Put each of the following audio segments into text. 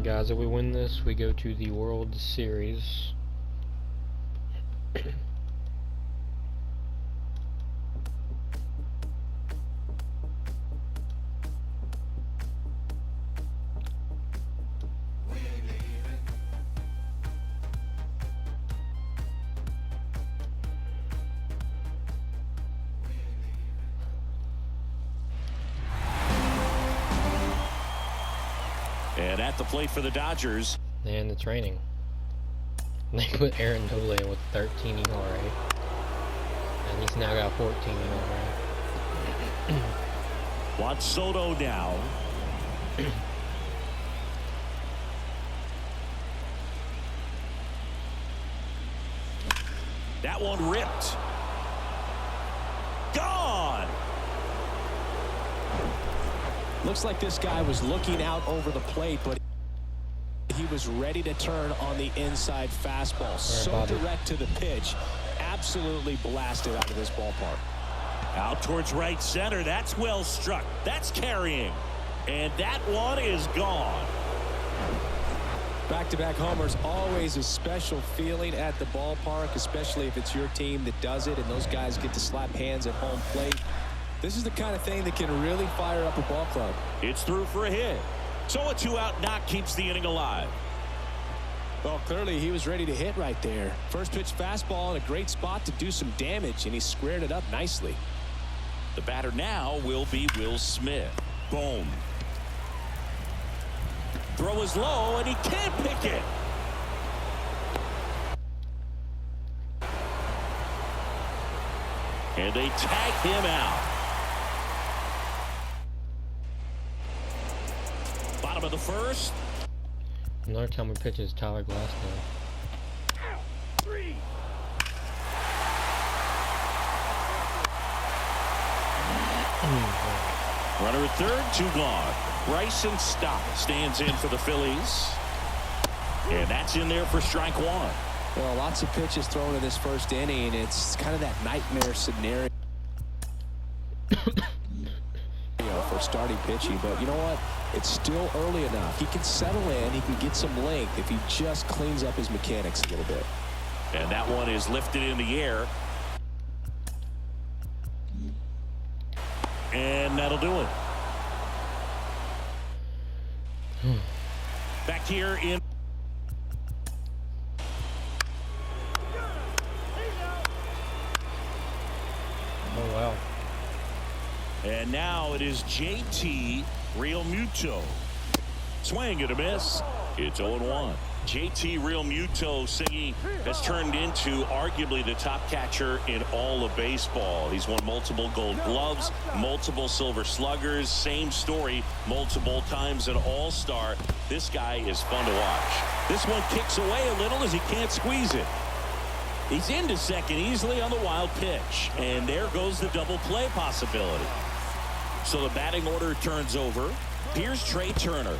Alright guys, if we win this, we go to the World Series. And at the plate for the Dodgers. And it's raining. They put Aaron Nola in with 13 ERA. And he's now got 14 ERA. Juan Soto now. That one ripped. Gone. Looks like this guy was looking out over the plate, but he was ready to turn on the inside fastball. So direct to the pitch. Absolutely blasted out of this ballpark. Out towards right center. That's well struck. That's carrying. And that one is gone. Back-to-back homers, always a special feeling at the ballpark, especially if it's your team that does it and those guys get to slap hands at home plate. This is the kind of thing that can really fire up a ball club. It's through for a hit. So a two-out knock keeps the inning alive. Well, clearly he was ready to hit right there. First pitch fastball in a great spot to do some damage, and he squared it up nicely. The batter now will be Will Smith. Boom. Throw is low, and he can't pick it. And they tag him out. Bottom of the first. Another time we pitch is Tyler Glasnow. Runner at third, 2 gone. Bryson Stott stands in for the Phillies. And that's in there for strike 1. Well, lots of pitches thrown in this first inning. It's kind of that nightmare scenario for starting pitching. But you know what? It's still early enough. He can settle in. He can get some length if he just cleans up his mechanics a little bit. And that one is lifted in the air. And that'll do it. Back here in. Oh, wow. And now it is JT Realmuto. Swing and a miss. It's 0-1. JT Realmuto singing has turned into arguably the top catcher in all of baseball. He's won multiple Gold Gloves, multiple Silver Sluggers. Same story, multiple times an All-Star. This guy is fun to watch. This one kicks away a little as he can't squeeze it. He's into second easily on the wild pitch. And there goes the double play possibility. So the batting order turns over. Here's Trey Turner.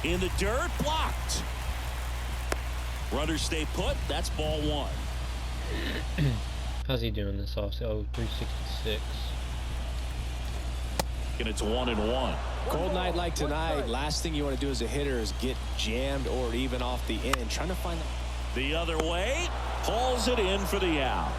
In the dirt, blocked. Runners stay put. That's ball 1. How's he doing this off? Oh, 366. And it's 1-1. Cold night like tonight, last thing you want to do as a hitter is get jammed or even off the end. Trying to find the other way. Hauls it in for the out.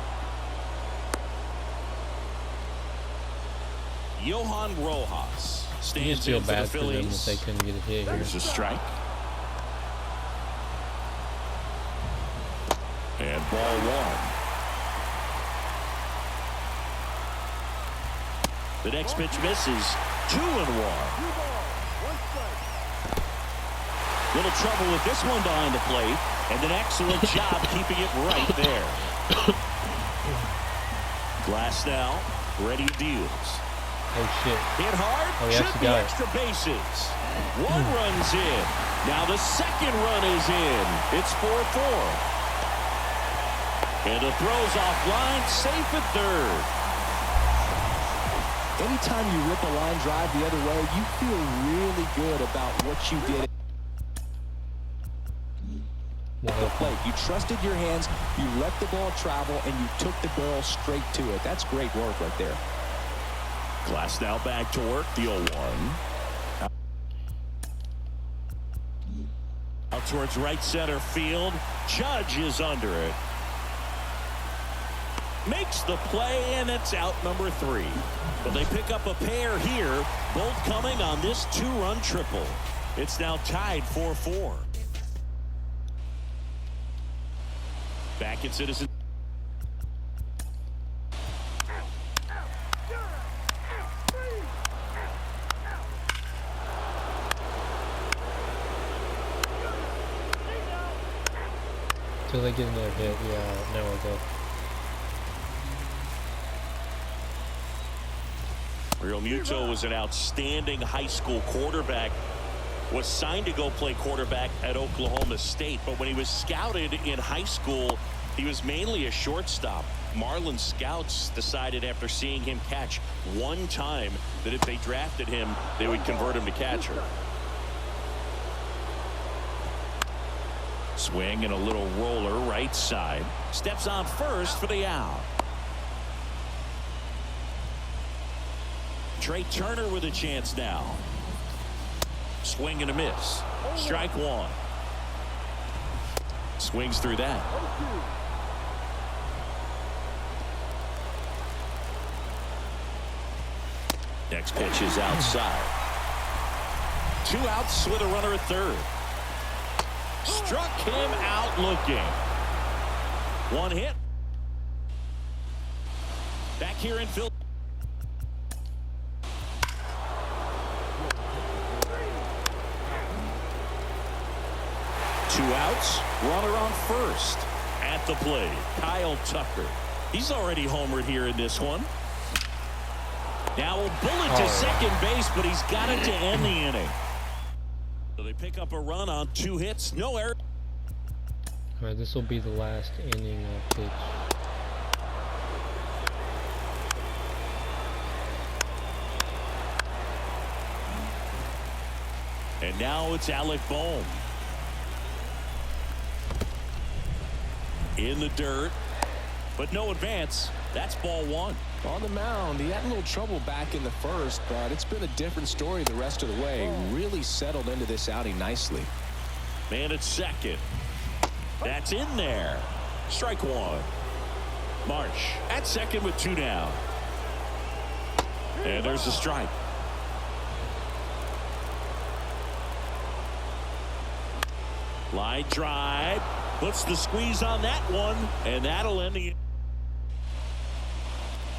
Johan Rojas stands in for the Phillies. They couldn't get a hit. There's a strike. And ball 1. The next pitch misses. 2-1. Little trouble with this one behind the plate, and an excellent job keeping it right there. Glasnow ready deals. Oh shit. Hit hard. Oh, should be extra bases. 1 run's in. Now the second run is in. It's 4-4. And the throw's offline, safe at third. Anytime you rip a line drive the other way, you feel really good about what you did at the plate. You trusted your hands, you let the ball travel, and you took the barrel straight to it. That's great work right there. Glasnow back to work, the 0-1. Out towards right center field. Judge is under it. Makes the play, and it's out number 3. But they pick up a pair here, both coming on this 2-run triple. It's now tied 4-4. Back at Citizens. Till they get another hit, yeah, now we'll go. Real Muto was an outstanding high school quarterback. Was signed to go play quarterback at Oklahoma State, but when he was scouted in high school, he was mainly a shortstop. Marlin scouts decided after seeing him catch one time that if they drafted him, they would convert him to catcher. Swing and a little roller right side. Steps on first for the out. Trey Turner with a chance now. Swing and a miss. Strike 1. Swings through that. Next pitch is outside. 2 outs with a runner at third. Struck him out looking. 1 hit. Back here in Philly. 2 outs. Runner on first. At the plate, Kyle Tucker. He's already homered here in this one. Now a bullet to second base, but he's got it to end the inning. So they pick up a run on 2 hits, no error. All right, this will be the last inning of pitch. And now it's Alec Bohm. In the dirt, but no advance. That's ball 1. On the mound, he had a little trouble back in the first, but it's been a different story the rest of the way. Really settled into this outing nicely. Man at second. That's in there. Strike 1. Marsh at second with 2 down. And there's a strike. Line drive. Puts the squeeze on that one, and that'll end the.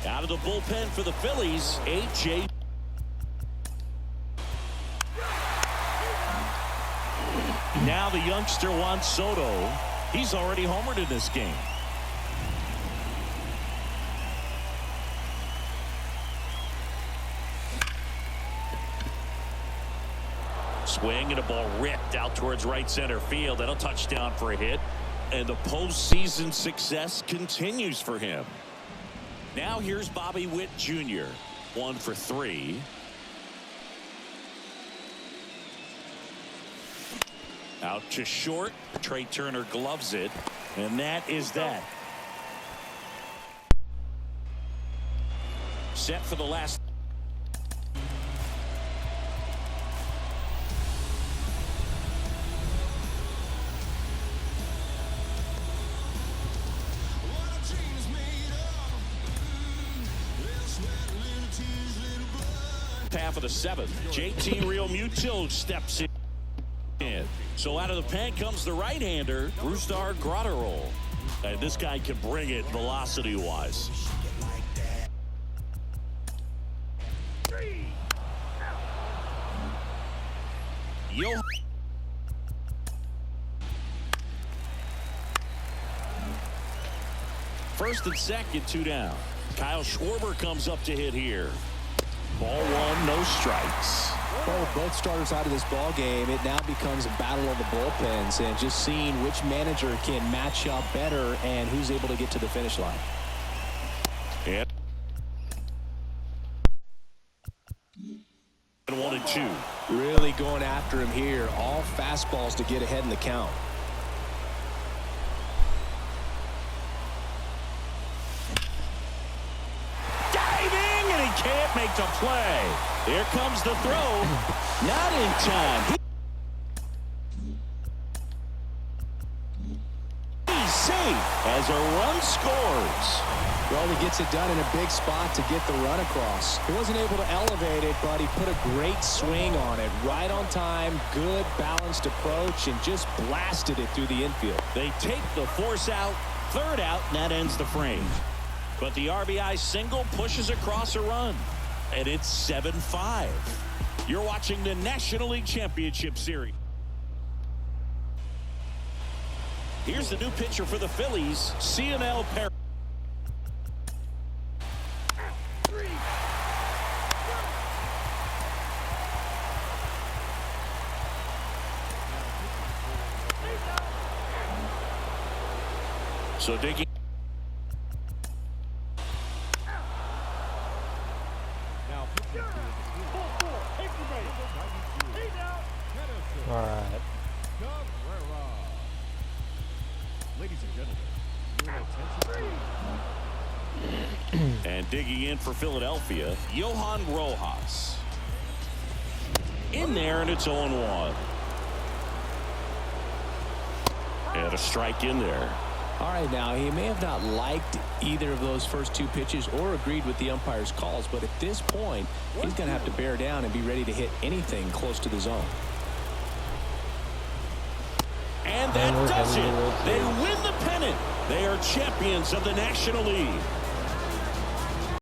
Out of the bullpen for the Phillies, A.J. Now the youngster Juan Soto. He's already homered in this game. Swing and a ball ripped out towards right center field. That'll touchdown for a hit. And the postseason success continues for him. Now here's Bobby Witt Jr. 1 for 3. Out to short. Trey Turner gloves it. And that is that. Set for the last. Half of the 7th. JT Real Muto steps in. So out of the pen comes the right-hander, Brusdar Graterol. And this guy can bring it velocity-wise. First and second, 2 down. Kyle Schwarber comes up to hit here. Ball 1, no strikes. Well, with both starters out of this ball game, it now becomes a battle of the bullpens and just seeing which manager can match up better and who's able to get to the finish line. And 1 and 2. Really going after him here. All fastballs to get ahead in the count. Can't make the play. Here comes the throw. Not in time. as a run scores. Well, he gets it done in a big spot to get the run across. He wasn't able to elevate it, but he put a great swing on it. Right on time, good balanced approach, and just blasted it through the infield. They take the force out, third out, and that ends the frame. But the RBI single pushes across a run, and it's 7-5. You're watching the National League Championship Series. Here's the new pitcher for the Phillies, CNL Perry. So digging. All right. Ladies and gentlemen, your attention. And digging in for Philadelphia, Johan Rojas. In there, and it's 0-1. And a strike in there. All right, now, he may have not liked either of those first two pitches or agreed with the umpire's calls, but at this point, he's going to have to bear down and be ready to hit anything close to the zone. And that does it. They win the pennant. They are champions of the National League.